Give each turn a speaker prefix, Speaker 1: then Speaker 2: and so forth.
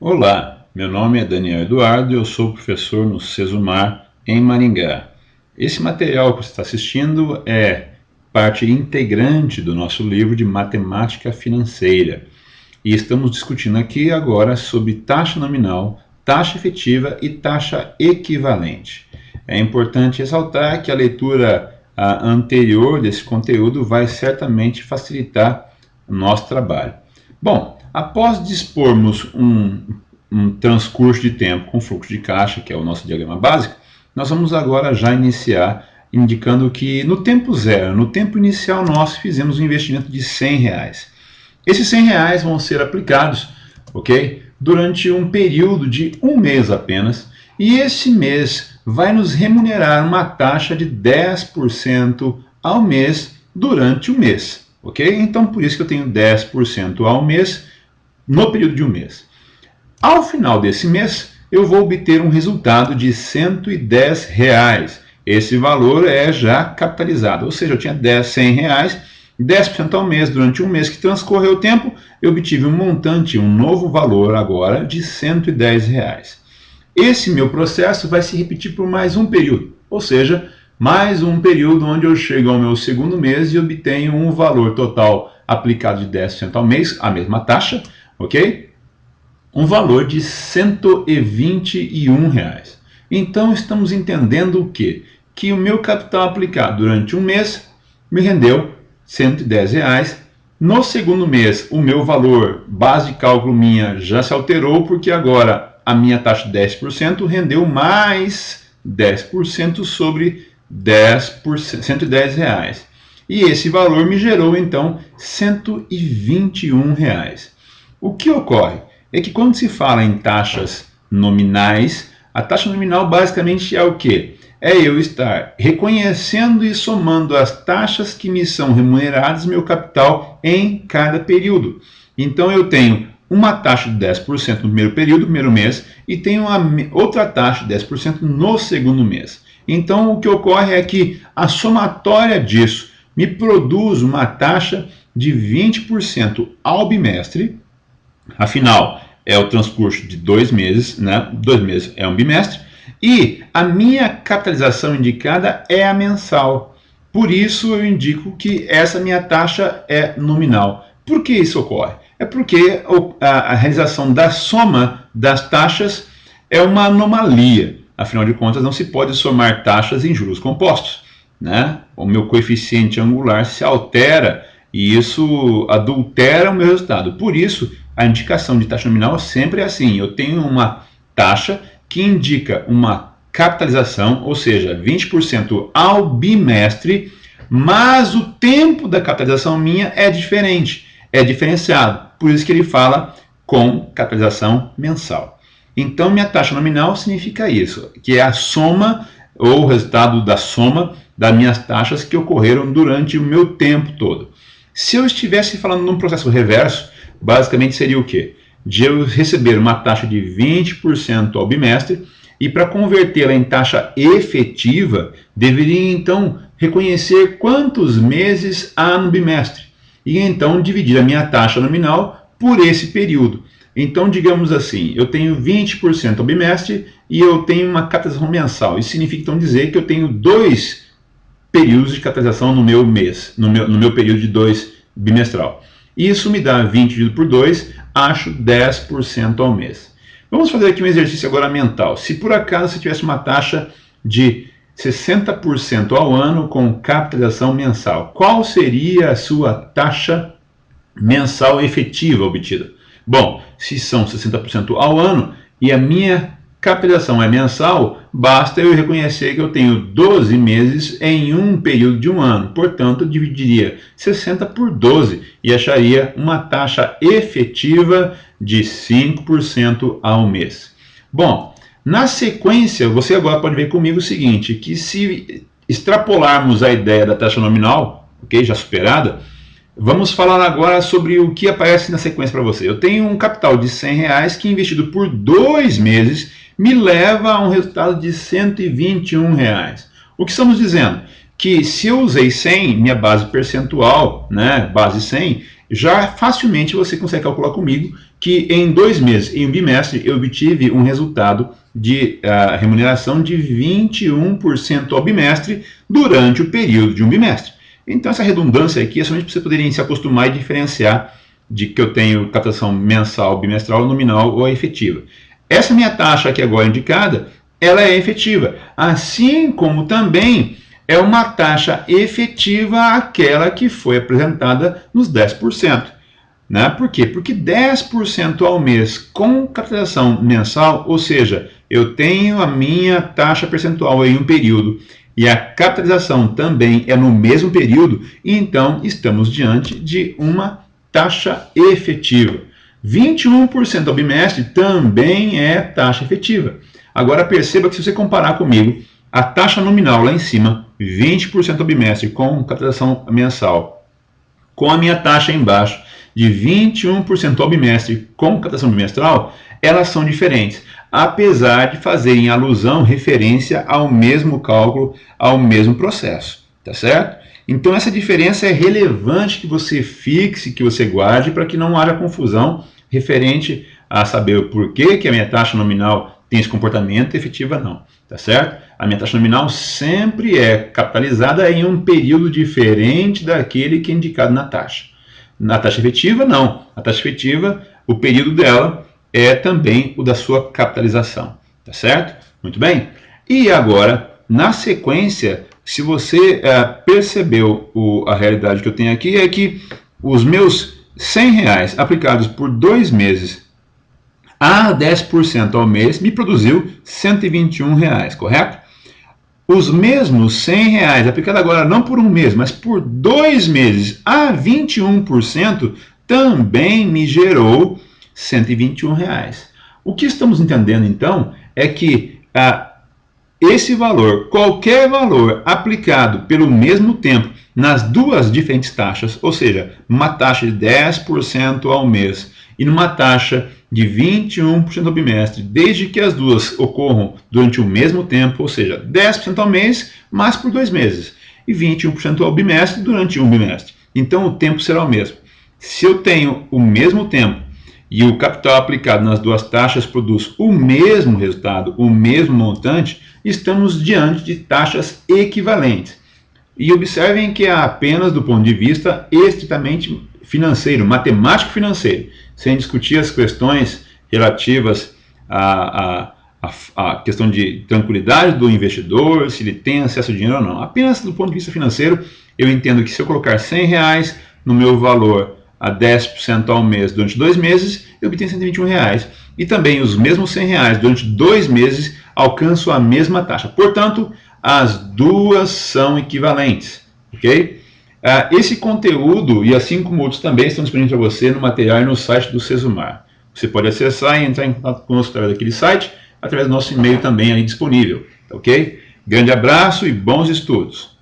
Speaker 1: Olá, meu nome é Daniel Eduardo e eu sou professor no Sesumar, em Maringá. Esse material que você está assistindo é parte integrante do nosso livro de Matemática Financeira. E estamos discutindo aqui agora sobre taxa nominal, taxa efetiva e taxa equivalente. É importante ressaltar que a leitura anterior desse conteúdo vai certamente facilitar o nosso trabalho. Bom, após dispormos um transcurso de tempo com fluxo de caixa, que é o nosso diagrama básico, nós vamos agora já iniciar indicando que no tempo zero, no tempo inicial, nós fizemos um investimento de R$100. Esses R$100 vão ser aplicados, ok? Durante um período de um mês apenas, e esse mês vai nos remunerar uma taxa de 10% ao mês durante o mês, ok? Então, por isso que eu tenho 10% ao mês no período de um mês. Ao final desse mês, eu vou obter um resultado de R$110. Esse valor é já capitalizado, ou seja, eu tinha R$100, 10% ao mês durante um mês que transcorreu o tempo, eu obtive um montante, um novo valor agora de R$110. Esse meu processo vai se repetir por mais um período, ou seja, mais um período onde eu chego ao meu segundo mês e obtenho um valor total aplicado de 10% ao mês, a mesma taxa, ok? Um valor de R$121. Então estamos entendendo o quê? Que o meu capital aplicado durante um mês me rendeu R$110. No segundo mês, o meu valor, base de cálculo minha, já se alterou, porque agora a minha taxa de 10% rendeu mais 10% sobre 10%, R$110. E esse valor me gerou, então, R$121. O que ocorre é que quando se fala em taxas nominais, a taxa nominal basicamente é o quê? É eu estar reconhecendo e somando as taxas que me são remuneradas meu capital em cada período. Então eu tenho uma taxa de 10% no primeiro período, primeiro mês, e tenho outra taxa de 10% no segundo mês. Então o que ocorre é que a somatória disso me produz uma taxa de 20% ao bimestre. Afinal, é o transcurso de 2 meses, né? 2 meses é um bimestre, e a minha capitalização indicada é a mensal. Por isso eu indico que essa minha taxa é nominal. Por que isso ocorre? É porque a realização da soma das taxas é uma anomalia. Afinal de contas, não se pode somar taxas em juros compostos, né? O meu coeficiente angular se altera e isso adultera o meu resultado. Por isso, a indicação de taxa nominal sempre é assim. Eu tenho uma taxa que indica uma capitalização, ou seja, 20% ao bimestre, mas o tempo da capitalização minha é diferente, é diferenciado. Por isso que ele fala com capitalização mensal. Então, minha taxa nominal significa isso, que é a soma ou o resultado da soma das minhas taxas que ocorreram durante o meu tempo todo. Se eu estivesse falando num processo reverso, basicamente seria o quê? De eu receber uma taxa de 20% ao bimestre e para convertê-la em taxa efetiva, deveria então reconhecer quantos meses há no bimestre e então dividir a minha taxa nominal por esse período. Então, digamos assim, eu tenho 20% ao bimestre e eu tenho uma capitalização mensal. Isso significa então dizer que eu tenho 2 períodos de capitalização no meu mês, no meu período de 2 bimestral. Isso me dá 20 dividido por 2, acho 10% ao mês. Vamos fazer aqui um exercício agora mental. Se por acaso você tivesse uma taxa de 60% ao ano com capitalização mensal, qual seria a sua taxa mensal efetiva obtida? Bom, se são 60% ao ano e a minha capitalização é mensal, basta eu reconhecer que eu tenho 12 meses em um período de um ano. Portanto, eu dividiria 60 por 12 e acharia uma taxa efetiva de 5% ao mês. Bom, na sequência, você agora pode ver comigo o seguinte, que se extrapolarmos a ideia da taxa nominal, ok, já superada, vamos falar agora sobre o que aparece na sequência para você. Eu tenho um capital de R$100 que investido por 2 meses me leva a um resultado de R$121. O que estamos dizendo? Que se eu usei 100, minha base percentual, né, base 100, já facilmente você consegue calcular comigo que em 2 meses, em um bimestre, eu obtive um resultado de remuneração de 21% ao bimestre durante o período de um bimestre. Então essa redundância aqui é somente para você poderem se acostumar e diferenciar de que eu tenho captação mensal, bimestral, nominal ou efetiva. Essa minha taxa aqui agora indicada, ela é efetiva, assim como também é uma taxa efetiva aquela que foi apresentada nos 10%. Né? Por quê? Porque 10% ao mês com captação mensal, ou seja, eu tenho a minha taxa percentual em um período e a capitalização também é no mesmo período, então estamos diante de uma taxa efetiva. 21% ao bimestre também é taxa efetiva. Agora perceba que se você comparar comigo, a taxa nominal lá em cima, 20% ao bimestre com capitalização mensal, com a minha taxa embaixo de 21% ao bimestre com captação bimestral, elas são diferentes, apesar de fazerem alusão, referência ao mesmo cálculo, ao mesmo processo, tá certo? Então essa diferença é relevante que você fixe, que você guarde, para que não haja confusão referente a saber o porquê que a minha taxa nominal tem esse comportamento, efetiva não, tá certo? A minha taxa nominal sempre é capitalizada em um período diferente daquele que é indicado na taxa. Na taxa efetiva, não. A taxa efetiva, o período dela é também o da sua capitalização, tá certo? Muito bem. E agora, na sequência, se você percebeu a realidade que eu tenho aqui, é que os meus R$100 aplicados por 2 meses a 10% ao mês me produziu R$121, correto? Os mesmos R$100 aplicados agora não por um mês, mas por 2 meses a 21% também me gerou R$121. O que estamos entendendo então é que esse valor, qualquer valor aplicado pelo mesmo tempo nas duas diferentes taxas, ou seja, uma taxa de 10% ao mês e numa taxa de 21% ao bimestre, desde que as duas ocorram durante o mesmo tempo, ou seja, 10% ao mês, mas por 2 meses, e 21% ao bimestre durante um bimestre. Então o tempo será o mesmo. Se eu tenho o mesmo tempo e o capital aplicado nas duas taxas produz o mesmo resultado, o mesmo montante, estamos diante de taxas equivalentes. E observem que é apenas do ponto de vista estritamente financeiro, matemático financeiro, sem discutir as questões relativas à questão de tranquilidade do investidor, se ele tem acesso ao dinheiro ou não. Apenas do ponto de vista financeiro, eu entendo que se eu colocar R$100 no meu valor a 10% ao mês durante 2 meses, eu obtenho R$121. E também os mesmos R$100 durante 2 meses alcanço a mesma taxa. Portanto, as duas são equivalentes, ok? Esse conteúdo, e assim como outros também, estão disponíveis para você no material e no site do Sesumar. Você pode acessar e entrar em contato conosco através daquele site, através do nosso e-mail também ali disponível, ok? Grande abraço e bons estudos!